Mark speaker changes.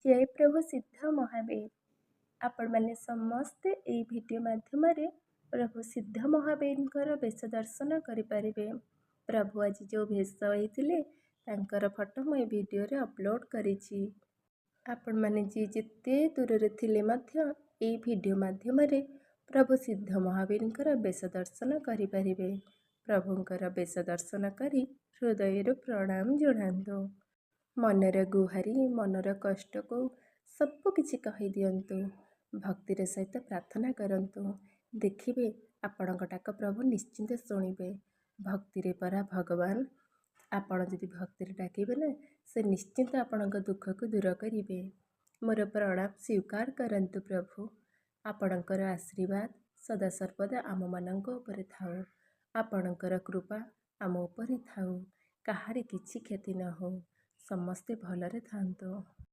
Speaker 1: जय प्रभु सिद्ध महावीर। आपने समस्ते एई भिडियो माध्यम प्रभु सिद्ध महावीर वेश दर्शन करें। प्रभु आज जो भेष होते फोटो मुझे भिडियो अपलोड करी। आपण मैंने जी जिते दूर थिले एई भिडियो माध्यम प्रभु सिद्ध महावीर वेश दर्शन करें। प्रभुंकर वेश दर्शन करी हृदय प्रणाम जणातु। मनर गुहारी मनर कष्ट को सबकिछि कहि दियंतु। भक्तिर सहित प्रार्थना करंतु। देखिबे आपणक डाक प्रभु निश्चिंत शुणिबे। भक्तिर परा भगवान। आपण यदि भक्तिर डाकिबे ना से निश्चिंत आपणक दुख को दूर करिबे। मोर प्रणाम स्वीकार करंतु प्रभु। आपणकर आशीर्वाद सदा सर्वदा आम मानक उपरे थाउ। आपणकर कृपा आम उपरे थाउ। काहारी किछि क्षति न हो। समस्ते भलरे थांतो।